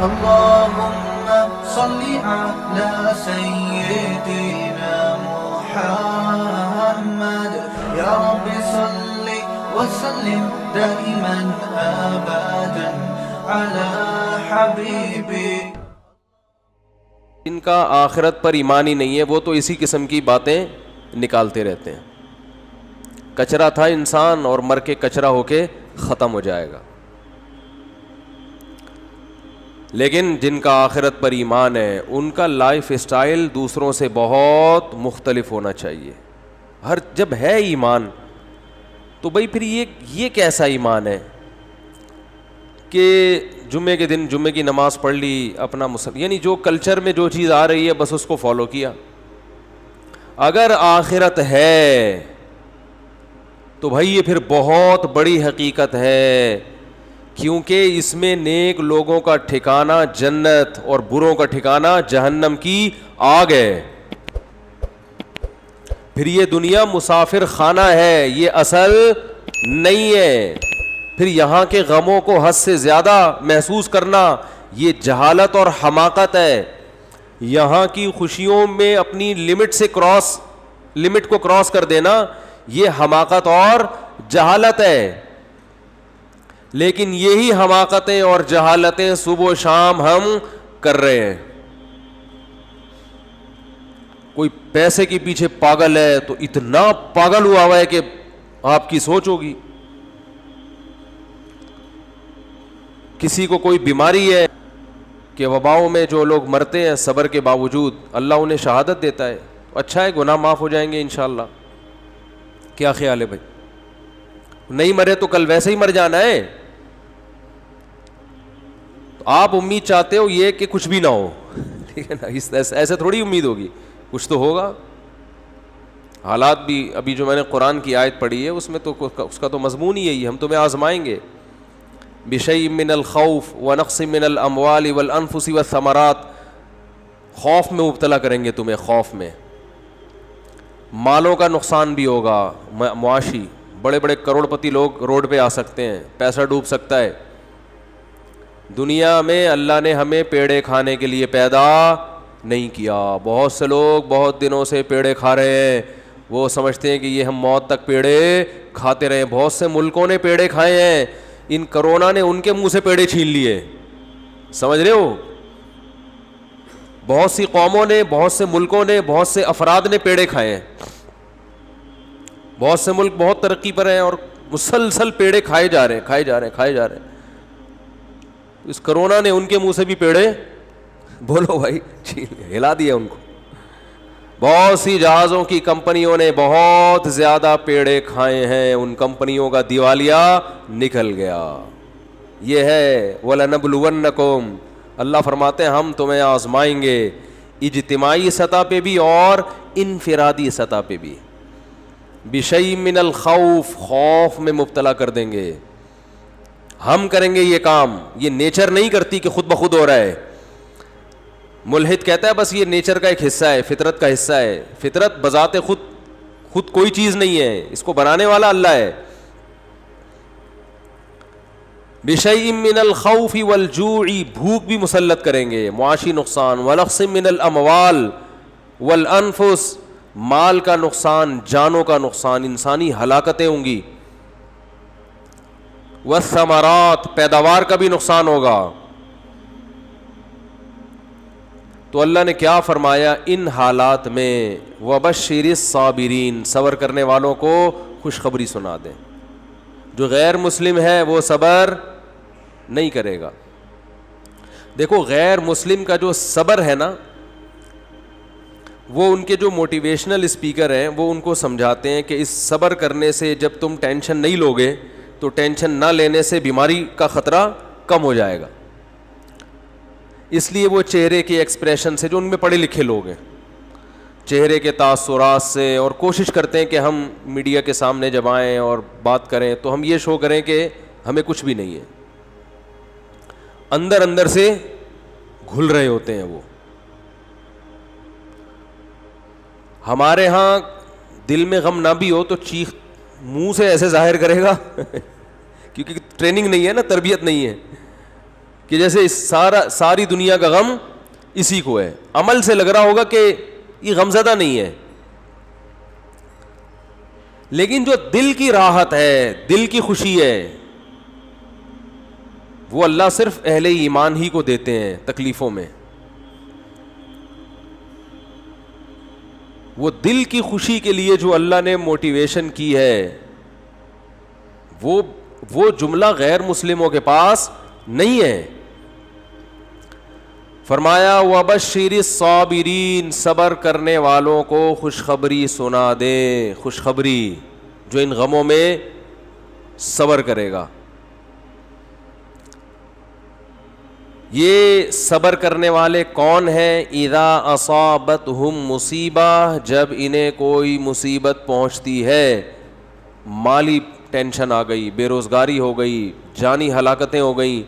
اللهم صل على سيدنا محمد يا رب صل وسلم دائما ابدا على حبيبي. ان کا آخرت پر ایمان ہی نہیں ہے، وہ تو اسی قسم کی باتیں نکالتے رہتے ہیں. کچرا تھا انسان اور مر کے کچرا ہو کے ختم ہو جائے گا. لیکن جن کا آخرت پر ایمان ہے ان کا لائف اسٹائل دوسروں سے بہت مختلف ہونا چاہیے. جب ہے ایمان تو بھائی پھر یہ کیسا ایمان ہے کہ جمعے کے دن جمعے کی نماز پڑھ لی اپنا یعنی جو کلچر میں جو چیز آ رہی ہے بس اس کو فالو کیا. اگر آخرت ہے تو بھائی یہ پھر بہت بڑی حقیقت ہے، کیونکہ اس میں نیک لوگوں کا ٹھکانہ جنت اور بروں کا ٹھکانہ جہنم کی آگ ہے. پھر یہ دنیا مسافر خانہ ہے، یہ اصل نہیں ہے. پھر یہاں کے غموں کو حد سے زیادہ محسوس کرنا یہ جہالت اور حماقت ہے. یہاں کی خوشیوں میں اپنی لمٹ کو کراس کر دینا یہ حماقت اور جہالت ہے. لیکن یہی حماقتیں اور جہالتیں صبح و شام ہم کر رہے ہیں. کوئی پیسے کے پیچھے پاگل ہے تو اتنا پاگل ہوا ہے کہ آپ کی سوچ ہوگی. کسی کو کوئی بیماری ہے کہ وباؤں میں جو لوگ مرتے ہیں صبر کے باوجود اللہ انہیں شہادت دیتا ہے. اچھا ہے، گناہ معاف ہو جائیں گے انشاءاللہ. کیا خیال ہے بھائی؟ نہیں مرے تو کل ویسے ہی مر جانا ہے. تو آپ امید چاہتے ہو یہ کہ کچھ بھی نہ ہو، ٹھیک ہے نا؟ ایسے تھوڑی امید ہوگی، کچھ تو ہوگا. حالات بھی ابھی جو میں نے قرآن کی آیت پڑھی ہے اس میں تو اس کا تو مضمون ہی یہی ہے، ہم تمہیں آزمائیں گے. بشیء من الخوف ونقص من الاموال والانفس والثمرات، خوف میں مبتلا کریں گے تمہیں. خوف میں مالوں کا نقصان بھی ہوگا معاشی. بڑے بڑے کروڑ پتی لوگ روڈ پہ آ سکتے ہیں، پیسہ ڈوب سکتا ہے. دنیا میں اللہ نے ہمیں پیڑے کھانے کے لیے پیدا نہیں کیا. بہت سے لوگ بہت دنوں سے پیڑے کھا رہے ہیں، وہ سمجھتے ہیں کہ یہ ہم موت تک پیڑے کھاتے رہے. بہت سے ملکوں نے پیڑے کھائے ہیں، ان کرونا نے ان کے منہ سے پیڑے چھین لیے. سمجھ رہے ہو؟ بہت سی قوموں نے، بہت سے ملکوں نے، بہت سے افراد نے پیڑے کھائے ہیں. بہت سے ملک بہت ترقی پر ہیں اور مسلسل پیڑے کھائے جا رہے ہیں. اس کرونا نے ان کے منہ سے بھی پیڑے، بولو بھائی، ہلا دیا ان کو. بہت سی جہازوں کی کمپنیوں نے بہت زیادہ پیڑے کھائے ہیں، ان کمپنیوں کا دیوالیہ نکل گیا. یہ ہے وَلَنَبْلُوَنَّكُمْ، اللہ فرماتے ہیں ہم تمہیں آزمائیں گے، اجتماعی سطح پہ بھی اور انفرادی سطح پہ بھی. بشیء من الخوف، خوف میں مبتلا کر دیں گے. ہم کریں گے یہ کام، یہ نیچر نہیں کرتی کہ خود بخود ہو رہا ہے. ملحد کہتا ہے بس یہ نیچر کا ایک حصہ ہے، فطرت کا حصہ ہے. فطرت بذات خود کوئی چیز نہیں ہے، اس کو بنانے والا اللہ ہے. بشیء من الخوف والجوع، بھوک بھی مسلط کریں گے، معاشی نقصان. ونقص من الاموال والانفس، مال کا نقصان، جانوں کا نقصان، انسانی ہلاکتیں ہوں گی. والثمرات، پیداوار کا بھی نقصان ہوگا. تو اللہ نے کیا فرمایا ان حالات میں؟ وبشر الصابرین، صبر کرنے والوں کو خوشخبری سنا دیں. جو غیر مسلم ہے وہ صبر نہیں کرے گا. دیکھو غیر مسلم کا جو صبر ہے نا، وہ ان کے جو موٹیویشنل اسپیکر ہیں وہ ان کو سمجھاتے ہیں کہ اس صبر کرنے سے جب تم ٹینشن نہیں لوگے تو ٹینشن نہ لینے سے بیماری کا خطرہ کم ہو جائے گا. اس لیے وہ چہرے کے ایکسپریشن سے، جو ان میں پڑھے لکھے لوگ ہیں، چہرے کے تاثرات سے، اور کوشش کرتے ہیں کہ ہم میڈیا کے سامنے جب آئیں اور بات کریں تو ہم یہ شو کریں کہ ہمیں کچھ بھی نہیں ہے. اندر اندر سے گھل رہے ہوتے ہیں وہ. ہمارے ہاں دل میں غم نہ بھی ہو تو چیخ منہ سے ایسے ظاہر کرے گا کیونکہ ٹریننگ نہیں ہے نا، تربیت نہیں ہے. کہ جیسے ساری دنیا کا غم اسی کو ہے. عمل سے لگ رہا ہوگا کہ یہ غمزدہ نہیں ہے, لیکن جو دل کی راحت ہے, دل کی خوشی ہے, وہ اللہ صرف اہل ایمان ہی کو دیتے ہیں تکلیفوں میں. وہ دل کی خوشی کے لیے جو اللہ نے موٹیویشن کی ہے, وہ جملہ غیر مسلموں کے پاس نہیں ہے. فرمایا وَبَشِّرِ الصَّابِرِينَ, صبر کرنے والوں کو خوشخبری سنا دے, خوشخبری جو ان غموں میں صبر کرے گا. یہ صبر کرنے والے کون ہیں؟ اذا اصابتہم مصیبہ, جب انہیں کوئی مصیبت پہنچتی ہے, مالی ٹینشن آ گئی, بے روزگاری ہو گئی, جانی ہلاکتیں ہو گئیں.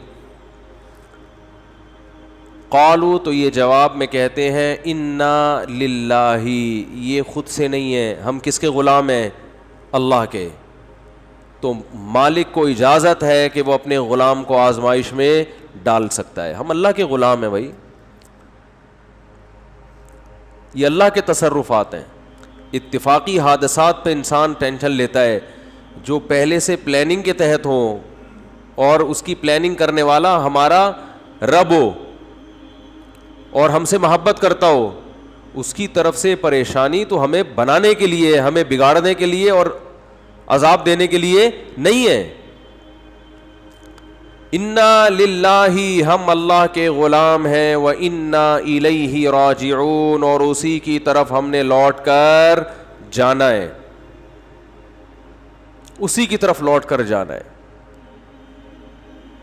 قالوا, تو یہ جواب میں کہتے ہیں انا للہ, یہ خود سے نہیں ہے, ہم کس کے غلام ہیں؟ اللہ کے. تو مالک کو اجازت ہے کہ وہ اپنے غلام کو آزمائش میں ڈال سکتا ہے. ہم اللہ کے غلام ہیں بھائی, یہ اللہ کے تصرفات ہیں. اتفاقی حادثات پہ انسان ٹینشن لیتا ہے, جو پہلے سے پلاننگ کے تحت ہوں اور اس کی پلاننگ کرنے والا ہمارا رب ہو اور ہم سے محبت کرتا ہو, اس کی طرف سے پریشانی تو ہمیں بنانے کے لیے, ہمیں بگاڑنے کے لیے اور عذاب دینے کے لیے نہیں ہے. انا للہ, ہم اللہ کے غلام ہیں, وانا الیہ راجعون, اور اسی کی طرف ہم نے لوٹ کر جانا ہے, اسی کی طرف لوٹ کر جانا ہے.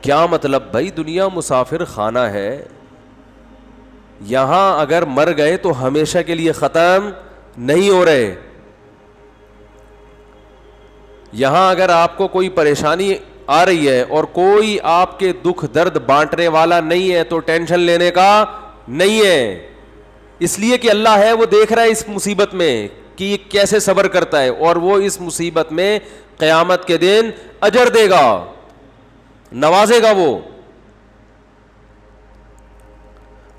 کیا مطلب بھائی؟ دنیا مسافر خانہ ہے, یہاں اگر مر گئے تو ہمیشہ کے لیے ختم نہیں ہو رہے. یہاں اگر آپ کو کوئی پریشانی آ رہی ہے اور کوئی آپ کے دکھ درد بانٹنے والا نہیں ہے تو ٹینشن لینے کا نہیں ہے, اس لیے کہ اللہ ہے, وہ دیکھ رہا ہے اس مصیبت میں کہ یہ کیسے صبر کرتا ہے, اور وہ اس مصیبت میں قیامت کے دن اجر دے گا, نوازے گا. وہ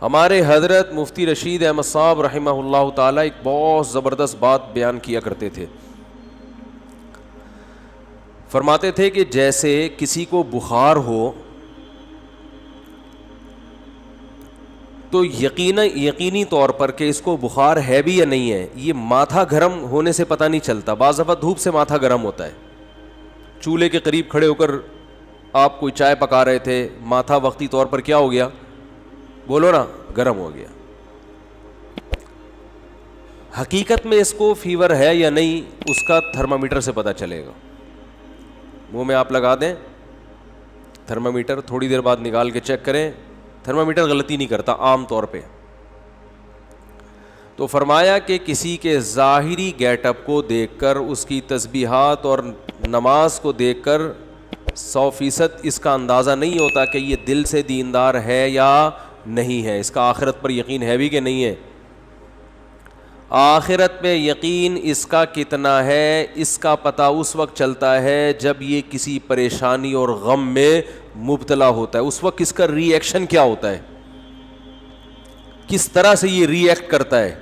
ہمارے حضرت مفتی رشید احمد صاحب رحمہ اللہ تعالی ایک بہت زبردست بات بیان کیا کرتے تھے. فرماتے تھے کہ جیسے کسی کو بخار ہو تو یقینی طور پر کہ اس کو بخار ہے بھی یا نہیں ہے, یہ ماتھا گرم ہونے سے پتہ نہیں چلتا. بعض دفعہ دھوپ سے ماتھا گرم ہوتا ہے, چولہے کے قریب کھڑے ہو کر آپ کوئی چائے پکا رہے تھے, ماتھا وقتی طور پر کیا ہو گیا؟ بولو نا, گرم ہو گیا. حقیقت میں اس کو فیور ہے یا نہیں, اس کا تھرمامیٹر سے پتہ چلے گا. منہ میں آپ لگا دیں تھرمامیٹر, تھوڑی دیر بعد نکال کے چیک کریں, تھرمامیٹر غلطی نہیں کرتا عام طور پہ. تو فرمایا کہ کسی کے ظاہری گیٹ اپ کو دیکھ کر, اس کی تسبیحات اور نماز کو دیکھ کر 100% اس کا اندازہ نہیں ہوتا کہ یہ دل سے دیندار ہے یا نہیں ہے, اس کا آخرت پر یقین ہے بھی کہ نہیں ہے. آخرت پہ یقین اس کا کتنا ہے, اس کا پتہ اس وقت چلتا ہے جب یہ کسی پریشانی اور غم میں مبتلا ہوتا ہے. اس وقت اس کا ری ایکشن کیا ہوتا ہے, کس طرح سے یہ ری ایکٹ کرتا ہے.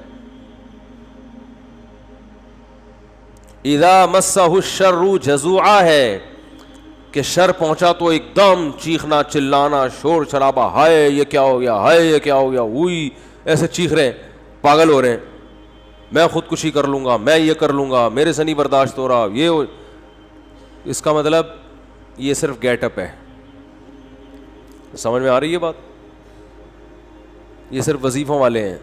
اذا مسہ الشر جزوعا ہے کہ شر پہنچا تو ایک دم چیخنا چلانا شور شرابہ, ہائے یہ کیا ہو گیا, ہائے یہ کیا ہو گیا, ہوئی ایسے چیخ رہے ہیں, پاگل ہو رہے ہیں, میں خودکشی کر لوں گا, میں یہ کر لوں گا, میرے سے نہیں برداشت ہو رہا, یہ اس کا مطلب یہ صرف گیٹ اپ ہے. سمجھ میں آ رہی ہے بات؟ یہ صرف وظیفوں والے ہیں.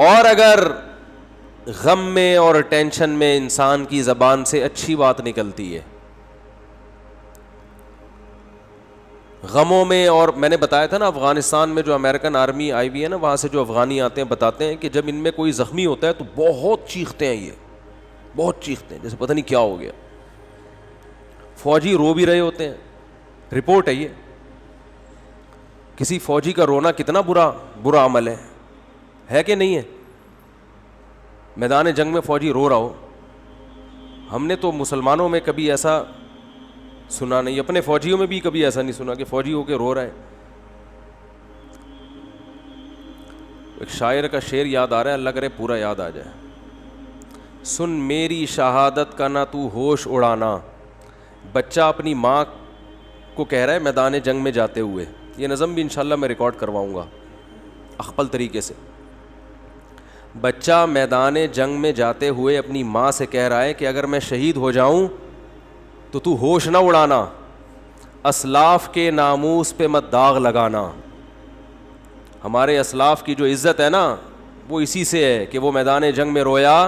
اور اگر غم میں اور ٹینشن میں انسان کی زبان سے اچھی بات نکلتی ہے, غموں میں, اور میں نے بتایا تھا نا افغانستان میں جو امریکن آرمی آئی ہوئی ہے نا, وہاں سے جو افغانی آتے ہیں بتاتے ہیں کہ جب ان میں کوئی زخمی ہوتا ہے تو بہت چیختے ہیں, یہ بہت چیختے ہیں جیسے پتہ نہیں کیا ہو گیا. فوجی رو بھی رہے ہوتے ہیں, رپورٹ ہے یہ. کسی فوجی کا رونا کتنا برا عمل ہے کہ نہیں ہے؟ میدان جنگ میں فوجی رو رہا ہو, ہم نے تو مسلمانوں میں کبھی ایسا سنا نہیں. اپنے فوجیوں میں بھی کبھی ایسا نہیں سنا کہ فوجی ہو کے رو رہا ہے. ایک شاعر کا شعر یاد آ رہا ہے, اللہ کرے پورا یاد آ جائے. سن میری شہادت کا نہ تو ہوش اڑانا. بچہ اپنی ماں کو کہہ رہا ہے میدان جنگ میں جاتے ہوئے, یہ نظم بھی انشاءاللہ میں ریکارڈ کرواؤں گا اخپل طریقے سے. بچہ میدان جنگ میں جاتے ہوئے اپنی ماں سے کہہ رہا ہے کہ اگر میں شہید ہو جاؤں تو ہوش نہ اڑانا, اسلاف کے ناموس پہ مت داغ لگانا. ہمارے اسلاف کی جو عزت ہے نا وہ اسی سے ہے کہ وہ میدان جنگ میں رویا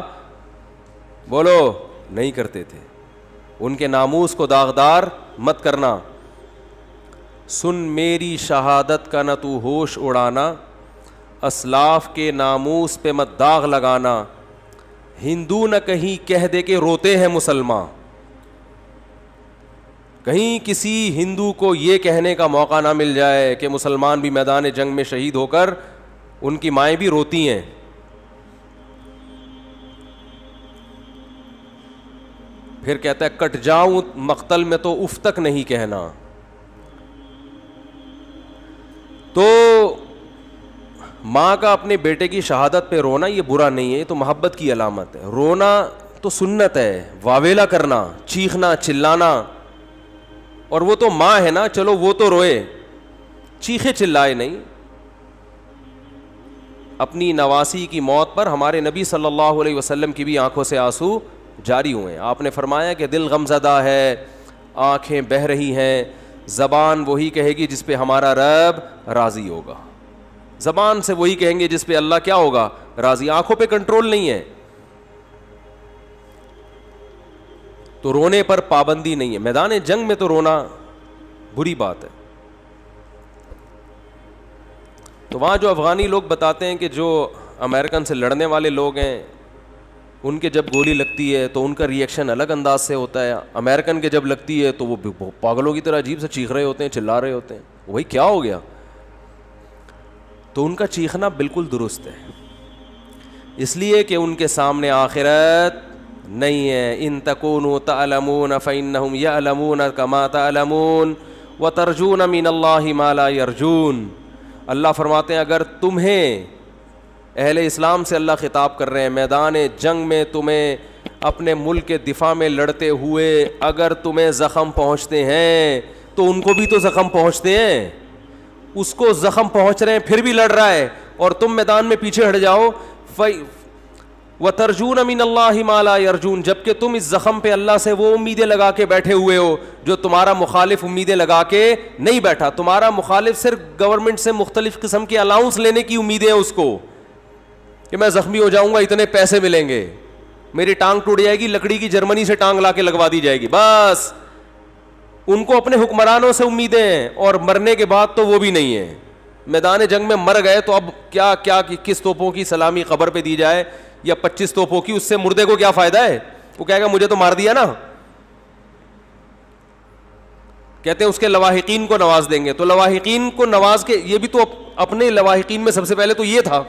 بولو نہیں کرتے تھے. ان کے ناموس کو داغدار مت کرنا. سن میری شہادت کا نہ تو ہوش اڑانا, اسلاف کے ناموس پہ مت داغ لگانا. ہندو نہ کہیں کہہ دے کہ روتے ہیں مسلمان. کہیں کسی ہندو کو یہ کہنے کا موقع نہ مل جائے کہ مسلمان بھی میدان جنگ میں شہید ہو کر ان کی مائیں بھی روتی ہیں. پھر کہتا ہے کٹ جاؤں مقتل میں تو اف تک نہیں کہنا. تو ماں کا اپنے بیٹے کی شہادت پہ رونا یہ برا نہیں ہے, یہ تو محبت کی علامت ہے. رونا تو سنت ہے, واویلا کرنا, چیخنا, چلانا. اور وہ تو ماں ہے نا, چلو وہ تو روئے, چیخے چلائے نہیں. اپنی نواسی کی موت پر ہمارے نبی صلی اللہ علیہ وسلم کی بھی آنکھوں سے آنسو جاری ہوئے. آپ نے فرمایا کہ دل غمزدہ ہے, آنکھیں بہہ رہی ہیں, زبان وہی کہے گی جس پہ ہمارا رب راضی ہوگا. زبان سے وہی کہیں گے جس پہ اللہ کیا ہوگا راضی. آنکھوں پہ کنٹرول نہیں ہے تو رونے پر پابندی نہیں ہے. میدان جنگ میں تو رونا بری بات ہے. تو وہاں جو افغانی لوگ بتاتے ہیں کہ جو امریکن سے لڑنے والے لوگ ہیں ان کے جب گولی لگتی ہے تو ان کا ریئیکشن الگ انداز سے ہوتا ہے. امریکن کے جب لگتی ہے تو وہ پاگلوں کی طرح عجیب سے چیخ رہے ہوتے ہیں, چلا رہے ہوتے ہیں, وہی کیا ہو گیا. تو ان کا چیخنا بالکل درست ہے, اس لیے کہ ان کے سامنے آخرت نہیں ہے. ان تکونوا تعلمون فإنهم يعلمون كما تعلمون وترجون من الله ما لا يرجون. اللہ فرماتے ہیں اگر تمہیں, اہل اسلام سے اللہ خطاب کر رہے ہیں, میدان جنگ میں تمہیں اپنے ملک کے دفاع میں لڑتے ہوئے اگر تمہیں زخم پہنچتے ہیں تو ان کو بھی تو زخم پہنچتے ہیں. اس کو زخم پہنچ رہے ہیں پھر بھی لڑ رہا ہے اور تم میدان میں پیچھے ہٹ جاؤ. وَتَرْجُونَ مِنَ اللَّهِ مَا لَا يَرْجُونَ, جبکہ تم اس زخم پہ اللہ سے وہ امیدیں لگا کے بیٹھے ہوئے ہو جو تمہارا مخالف امیدیں لگا کے نہیں بیٹھا. تمہارا مخالف صرف گورنمنٹ سے مختلف قسم کے الاؤنس لینے کی امیدیں ہیں اس کو کہ میں زخمی ہو جاؤں گا اتنے پیسے ملیں گے, میری ٹانگ ٹوٹ جائے گی لکڑی کی جرمنی سے ٹانگ لا کے لگوا دی جائے گی, بس. ان کو اپنے حکمرانوں سے امیدیں ہیں اور مرنے کے بعد تو وہ بھی نہیں ہے. میدان جنگ میں مر گئے تو اب کیا کیا کس توپوں کی سلامی قبر پہ دی جائے یا 25 توپوں کی, اس سے مردے کو کیا فائدہ ہے. وہ کہے گا مجھے تو مار دیا نا. کہتے ہیں اس کے لواحقین کو نواز دیں گے, تو لواحقین کو نواز کے, یہ بھی تو اپنے لواحقین میں سب سے پہلے تو یہ تھا.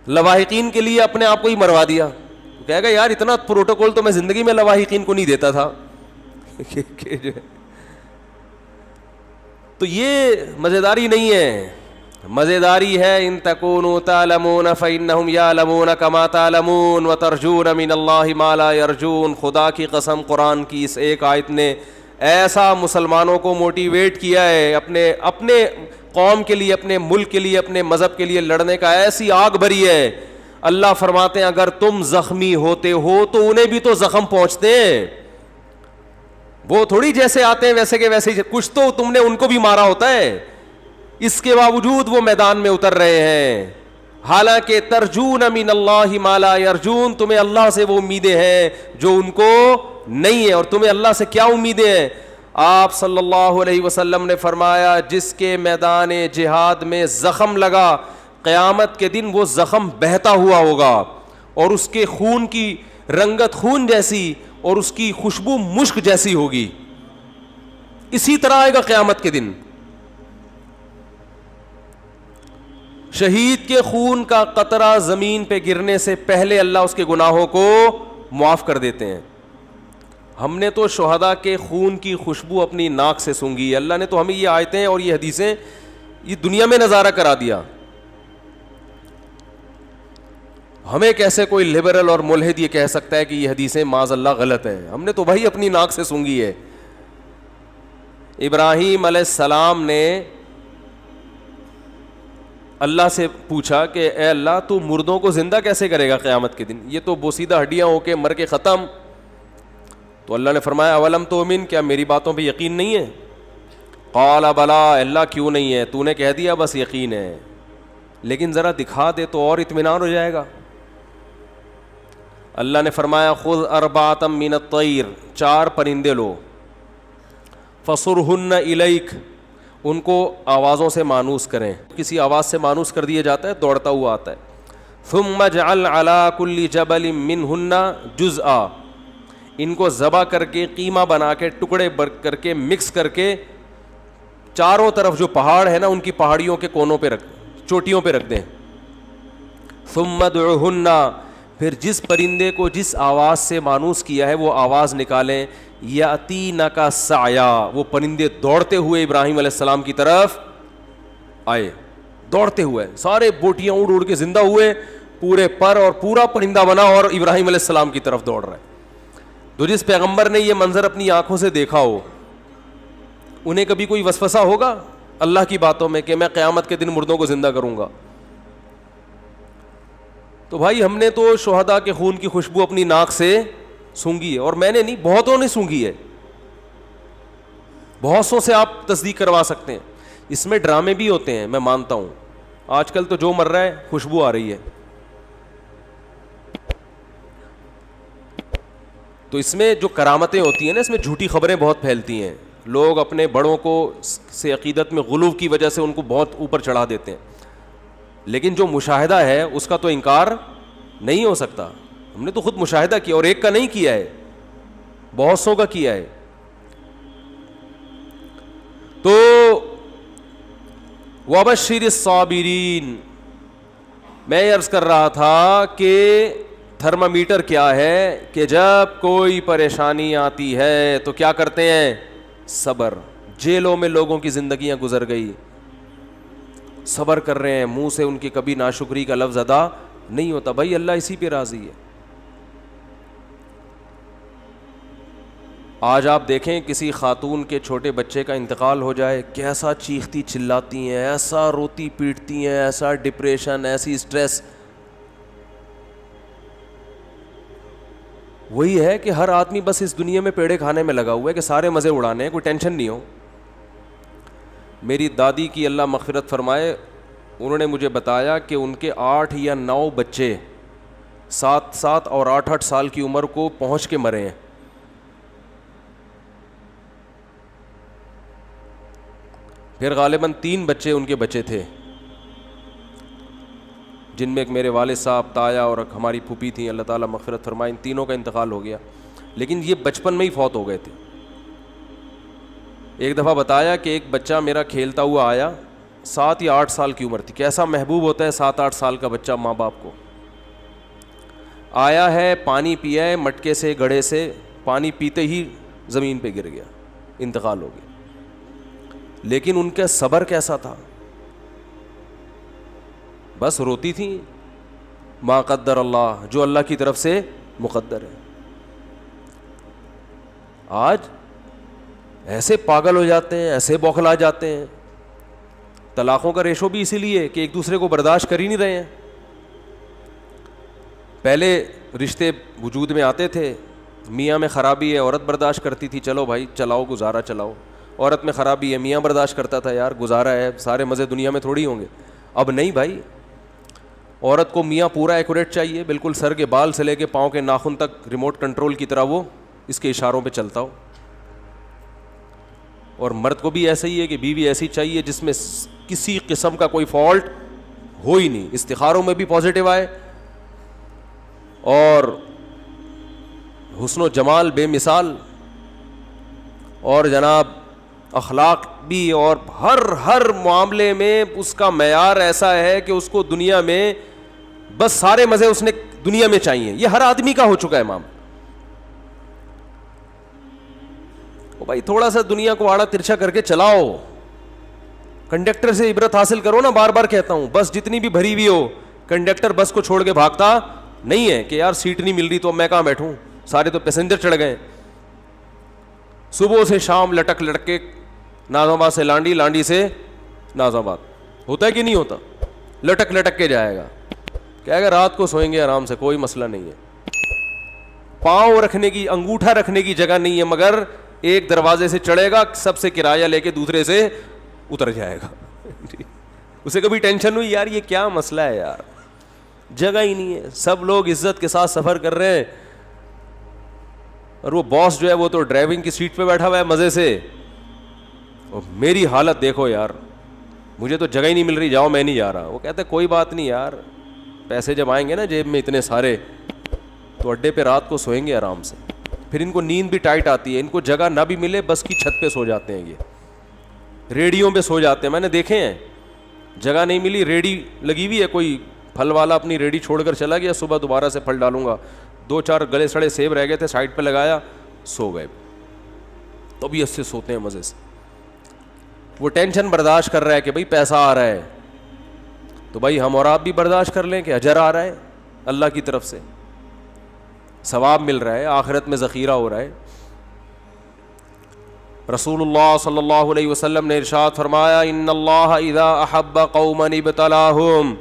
لواحقین کے لیے اپنے آپ کو ہی مروا دیا. کہے گا یار اتنا پروٹوکول تو میں زندگی میں لواحقین کو نہیں دیتا تھا. تو یہ مزیداری نہیں ہے. مزیداری ہے ان تکونوا تعلمون فإنهم يعلمون كما تعلمون وترجون من الله ما لا يرجون. خدا کی قسم قرآن کی اس ایک آیت نے ایسا مسلمانوں کو موٹیویٹ کیا ہے اپنے قوم کے لیے, اپنے ملک کے لیے, اپنے مذہب کے لیے لڑنے کا, ایسی آگ بھری ہے. اللہ فرماتے ہیں اگر تم زخمی ہوتے ہو تو انہیں بھی تو زخم پہنچتے ہیں. وہ تھوڑی جیسے آتے ہیں ویسے کے ویسے, کچھ تو تم نے ان کو بھی مارا ہوتا ہے. اس کے باوجود وہ میدان میں اتر رہے ہیں. حالانکہ ترجون من اللہ ما لا یرجون, تمہیں اللہ سے وہ امیدیں ہیں جو ان کو نہیں ہے. اور تمہیں اللہ سے کیا امیدیں ہیں؟ آپ صلی اللہ علیہ وسلم نے فرمایا جس کے میدان جہاد میں زخم لگا قیامت کے دن وہ زخم بہتا ہوا ہوگا اور اس کے خون کی رنگت خون جیسی اور اس کی خوشبو مشک جیسی ہوگی. اسی طرح آئے گا قیامت کے دن. شہید کے خون کا قطرہ زمین پہ گرنے سے پہلے اللہ اس کے گناہوں کو معاف کر دیتے ہیں. ہم نے تو شہداء کے خون کی خوشبو اپنی ناک سے سونگھی ہے. اللہ نے تو ہمیں یہ آیتیں اور یہ حدیثیں یہ دنیا میں نظارہ کرا دیا. ہمیں کیسے کوئی لبرل اور ملحد یہ کہہ سکتا ہے کہ یہ حدیثیں معاذ اللہ غلط ہیں؟ ہم نے تو بھائی اپنی ناک سے سونگھی ہے. ابراہیم علیہ السلام نے اللہ سے پوچھا کہ اے اللہ تو مردوں کو زندہ کیسے کرے گا قیامت کے دن؟ یہ تو بوسیدہ ہڈیاں ہو کے مر کے ختم. تو اللہ نے فرمایا اولم تؤمن، کیا میری باتوں پہ یقین نہیں ہے؟ قال بلا، اللہ کیوں نہیں ہے، تو نے کہہ دیا بس یقین ہے، لیکن ذرا دکھا دے تو اور اطمینان ہو جائے گا. اللہ نے فرمایا خذ اربعۃ من الطیر، 4 پرندے لو، فصرہن الیک، ان کو آوازوں سے مانوس کریں. کسی آواز سے مانوس کر دیا جاتا ہے دوڑتا ہوا آتا ہے. ثم اجعل علی کل جبل منہن جزءا، ان کو ذبح کر کے قیمہ بنا کے ٹکڑے کر کے مکس کر کے چاروں طرف جو پہاڑ ہے نا ان کی پہاڑیوں کے کونوں پہ رکھ، چوٹیوں پہ رکھ دیں. ثم ادعوہن، پھر جس پرندے کو جس آواز سے مانوس کیا ہے وہ آواز نکالیں. یاتینک سعیا، وہ پرندے دوڑتے ہوئے ابراہیم علیہ السلام کی طرف آئے، دوڑتے ہوئے سارے بوٹیاں اڑ اڑ کے زندہ ہوئے، پورے پر اور پورا پرندہ بنا اور ابراہیم علیہ السلام کی طرف دوڑ رہا ہے. تو جس پیغمبر نے یہ منظر اپنی آنکھوں سے دیکھا ہو انہیں کبھی کوئی وسوسہ ہوگا اللہ کی باتوں میں کہ میں قیامت کے دن مردوں کو زندہ کروں گا؟ تو بھائی ہم نے تو شہداء کے خون کی خوشبو اپنی ناک سے سونگھی ہے، اور میں نے نہیں، بہتوں نے سونگھی ہے. بہت سو سے آپ تصدیق کروا سکتے ہیں. اس میں ڈرامے بھی ہوتے ہیں، میں مانتا ہوں. آج کل تو جو مر رہا ہے خوشبو آ رہی ہے. تو اس میں جو کرامتیں ہوتی ہیں نا، اس میں جھوٹی خبریں بہت پھیلتی ہیں. لوگ اپنے بڑوں کو سے عقیدت میں غلو کی وجہ سے ان کو بہت اوپر چڑھا دیتے ہیں، لیکن جو مشاہدہ ہے اس کا تو انکار نہیں ہو سکتا. ہم نے تو خود مشاہدہ کیا، اور ایک کا نہیں کیا ہے، بہت سو کا کیا ہے. تو وبشر الصابرین، میں عرض کر رہا تھا کہ تھرمامیٹر کیا ہے کہ جب کوئی پریشانی آتی ہے تو کیا کرتے ہیں؟ صبر. جیلوں میں لوگوں کی زندگیاں گزر گئی، صبر کر رہے ہیں، منہ سے ان کی کبھی ناشکری کا لفظ ادا نہیں ہوتا. بھائی اللہ اسی پہ راضی ہے. آج آپ دیکھیں کسی خاتون کے چھوٹے بچے کا انتقال ہو جائے، کیسا چیختی چلاتی ہیں، ایسا روتی پیٹتی ہیں، ایسا ڈپریشن، ایسی سٹریس. وہی ہے کہ ہر آدمی بس اس دنیا میں پیڑے کھانے میں لگا ہوا ہے کہ سارے مزے اڑانے ہیں، کوئی ٹینشن نہیں ہو. میری دادی کی اللہ مغفرت فرمائے، انہوں نے مجھے بتایا کہ ان کے 8 یا 9 بچے 7 اور 8 سال کی عمر کو پہنچ کے مرے ہیں. پھر غالباً 3 بچے ان کے بچے تھے، جن میں ایک میرے والد صاحب، تایا اور ہماری پھوپھی تھیں، اللہ تعالیٰ مغفرت فرمائے. ان تینوں کا انتقال ہو گیا، لیکن یہ بچپن میں ہی فوت ہو گئے تھے. ایک دفعہ بتایا کہ ایک بچہ میرا کھیلتا ہوا آیا، 7 یا 8 سال کی عمر تھی. کیسا محبوب ہوتا ہے 7-8 سال کا بچہ ماں باپ کو. آیا ہے، پانی پیا ہے مٹکے سے، گڑھے سے، پانی پیتے ہی زمین پہ گر گیا، انتقال ہو گیا. لیکن ان کا صبر کیسا تھا، بس روتی تھیں ما قدر اللہ، جو اللہ کی طرف سے مقدر ہے. آج ایسے پاگل ہو جاتے ہیں، ایسے بوکھلا جاتے ہیں. طلاقوں کا ریشو بھی اسی لیے کہ ایک دوسرے کو برداشت کر ہی نہیں رہے ہیں. پہلے رشتے وجود میں آتے تھے، میاں میں خرابی ہے، عورت برداشت کرتی تھی، چلو بھائی چلاؤ گزارا چلاؤ. عورت میں خرابی ہے، میاں برداشت کرتا تھا، یار گزارا ہے، سارے مزے دنیا میں تھوڑی ہوں گے. اب نہیں بھائی، عورت کو میاں پورا ایکوریٹ چاہیے، بالکل سر کے بال سے لے کے پاؤں کے ناخن تک ریموٹ کنٹرول کی طرح وہ اس کے اشاروں پہ چلتا ہو. اور مرد کو بھی ایسا ہی ہے کہ بیوی ایسی چاہیے جس میں کسی قسم کا کوئی فالٹ ہو ہی نہیں، استخاروں میں بھی پازیٹیو آئے، اور حسن و جمال بے مثال، اور جناب اخلاق بھی، اور ہر معاملے میں اس کا معیار ایسا ہے کہ اس کو دنیا میں بس سارے مزے اس نے دنیا میں چاہیے. یہ ہر آدمی کا ہو چکا ہے مام. وہ بھائی تھوڑا سا دنیا کو آڑا ترچھا کر کے چلاؤ, کنڈکٹر سے عبرت حاصل کرو نا. بار بار کہتا ہوں, بس جتنی بھی بھری ہوئی ہو, کنڈکٹر بس کو چھوڑ کے بھاگتا نہیں ہے کہ یار سیٹ نہیں مل رہی تو اب میں کہاں بیٹھوں, سارے تو پیسنجر چڑھ گئے. صبح سے شام لٹک لٹک کے ناظم آباد سے لانڈی, لانڈی سے ناظم آباد, ہوتا ہے کہ نہیں ہوتا؟ لٹک لٹک کے جائے گا. کہے گا رات کو سوئیں گے آرام سے, کوئی مسئلہ نہیں ہے. پاؤں رکھنے کی, انگوٹھا رکھنے کی جگہ نہیں ہے, مگر ایک دروازے سے چڑھے گا, سب سے کرایہ لے کے دوسرے سے اتر جائے گا. اسے کبھی ٹینشن ہوئی یار یہ کیا مسئلہ ہے یار, جگہ ہی نہیں ہے, سب لوگ عزت کے ساتھ سفر کر رہے ہیں, اور وہ باس جو ہے وہ تو ڈرائیونگ کی سیٹ پہ بیٹھا ہوا ہے مزے سے, اور میری حالت دیکھو یار, مجھے تو جگہ ہی نہیں مل رہی, جاؤ میں نہیں جا رہا. وہ کہتے ہیں کوئی بات نہیں یار, پیسے جب آئیں گے نا جیب میں اتنے سارے, تو اڈے پہ رات کو سوئیں گے آرام سے. پھر ان کو نیند بھی ٹائٹ آتی ہے, ان کو جگہ نہ بھی ملے بس کی چھت پہ سو جاتے ہیں, یہ ریڑیوں پہ سو جاتے ہیں, میں نے دیکھے ہیں. جگہ نہیں ملی, ریڑی لگی ہوئی ہے, کوئی پھل والا اپنی ریڑی چھوڑ کر چلا گیا, صبح دوبارہ سے پھل ڈالوں گا, 2-4 گلے سڑے سیب رہ گئے تھے, سائڈ پہ لگایا, سو گئے. طبیعت سے سوتے ہیں مزے سے. وہ ٹینشن برداشت کر رہا ہے کہ بھائی پیسہ آ رہا ہے, تو بھائی ہم اور آپ بھی برداشت کر لیں کہ اجر آ رہا ہے اللہ کی طرف سے, ثواب مل رہا ہے, آخرت میں ذخیرہ ہو رہا ہے. رسول اللہ صلی اللہ علیہ وسلم نے ارشاد فرمایا, ان اللہ اذا احب قوما ابتلاہم,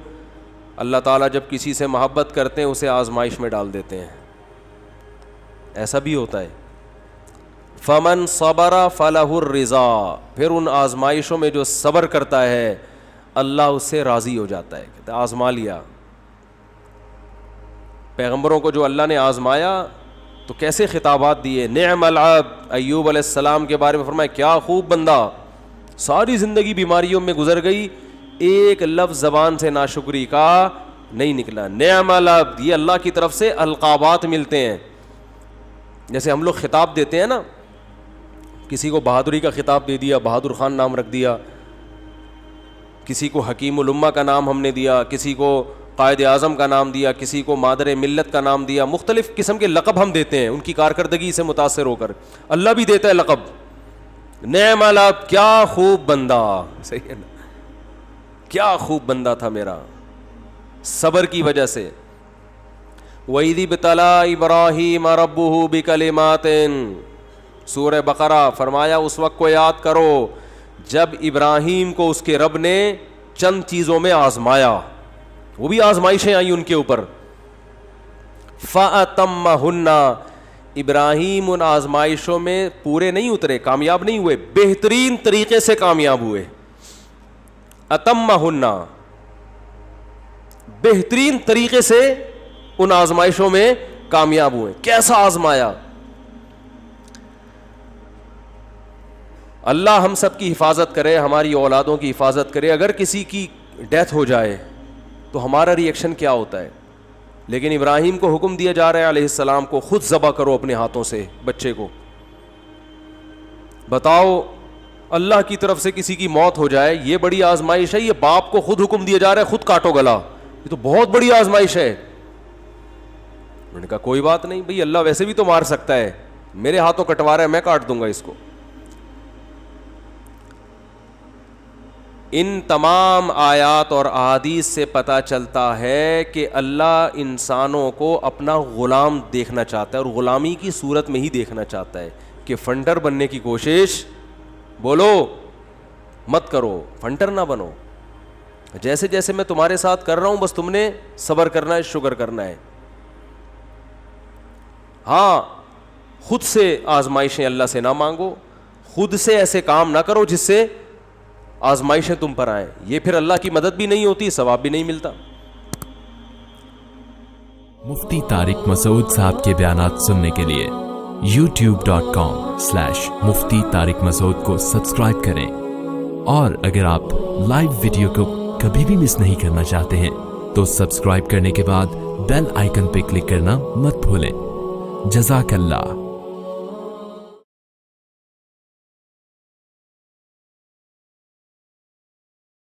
اللہ تعالیٰ جب کسی سے محبت کرتے ہیں اسے آزمائش میں ڈال دیتے ہیں. ایسا بھی ہوتا ہے. فمن صبر فلہ الرضا, پھر ان آزمائشوں میں جو صبر کرتا ہے اللہ اس سے راضی ہو جاتا ہے. کہتے آزما لیا. پیغمبروں کو جو اللہ نے آزمایا تو کیسے خطابات دیے. نعم العبد, ایوب علیہ السلام کے بارے میں فرمایا کیا خوب بندہ, ساری زندگی بیماریوں میں گزر گئی, ایک لفظ زبان سے ناشکری کا نہیں نکلا. نعم العبد, یہ اللہ کی طرف سے القابات ملتے ہیں. جیسے ہم لوگ خطاب دیتے ہیں نا, کسی کو بہادری کا خطاب دے دیا, بہادر خان نام رکھ دیا, کسی کو حکیم الامہ کا نام ہم نے دیا, کسی کو قائد اعظم کا نام دیا, کسی کو مادر ملت کا نام دیا, مختلف قسم کے لقب ہم دیتے ہیں ان کی کارکردگی سے متاثر ہو کر. اللہ بھی دیتا ہے لقب, نعم العبد, کیا خوب بندہ. صحیح ہے نا, کیا خوب بندہ تھا میرا, صبر کی وجہ سے. وَإِذِ ابْتَلَىٰ إِبْرَاهِيمَ رَبُّهُ بِكَلِمَاتٍ, سورہ بقرہ, فرمایا اس وقت کو یاد کرو جب ابراہیم کو اس کے رب نے چند چیزوں میں آزمایا, وہ بھی آزمائشیں آئیں ان کے اوپر. فَأَتَمَّهُنَّ, ابراہیم ان آزمائشوں میں پورے نہیں اترے, کامیاب نہیں ہوئے, بہترین طریقے سے کامیاب ہوئے. اتمہن, بہترین طریقے سے ان آزمائشوں میں کامیاب ہوئے. کیسا آزمایا؟ اللہ ہم سب کی حفاظت کرے, ہماری اولادوں کی حفاظت کرے. اگر کسی کی ڈیتھ ہو جائے تو ہمارا ری ایکشن کیا ہوتا ہے, لیکن ابراہیم کو حکم دیا جا رہا ہے علیہ السلام کو, خود ذبح کرو اپنے ہاتھوں سے بچے کو. بتاؤ اللہ کی طرف سے کسی کی موت ہو جائے, یہ بڑی آزمائش ہے. یہ باپ کو خود حکم دیا جا رہا ہے خود کاٹو گلا, یہ تو بہت بڑی آزمائش ہے. میں نے کہا کوئی بات نہیں بھئی, اللہ ویسے بھی تو مار سکتا ہے, میرے ہاتھوں کٹوا رہا ہے, میں کاٹ دوں گا اس کو. ان تمام آیات اور احادیث سے پتہ چلتا ہے کہ اللہ انسانوں کو اپنا غلام دیکھنا چاہتا ہے, اور غلامی کی صورت میں ہی دیکھنا چاہتا ہے. کہ فنڈر بننے کی کوشش بولو مت کرو, فنٹر نہ بنو. جیسے جیسے میں تمہارے ساتھ کر رہا ہوں بس تم نے صبر کرنا ہے, شکر کرنا ہے. ہاں خود سے آزمائشیں اللہ سے نہ مانگو, خود سے ایسے کام نہ کرو جس سے آزمائشیں تم پر آئیں. یہ پھر اللہ کی مدد بھی نہیں ہوتی, ثواب بھی نہیں ملتا. مفتی طارق مسعود صاحب کے بیانات سننے کے لیے youtube.com/مفتی طارق مسعود کو سبسکرائب کریں, اور اگر آپ لائیو ویڈیو کو کبھی بھی مس نہیں کرنا چاہتے ہیں تو سبسکرائب کرنے کے بعد بیل آئیکن پہ کلک کرنا مت بھولیں. جزاک اللہ.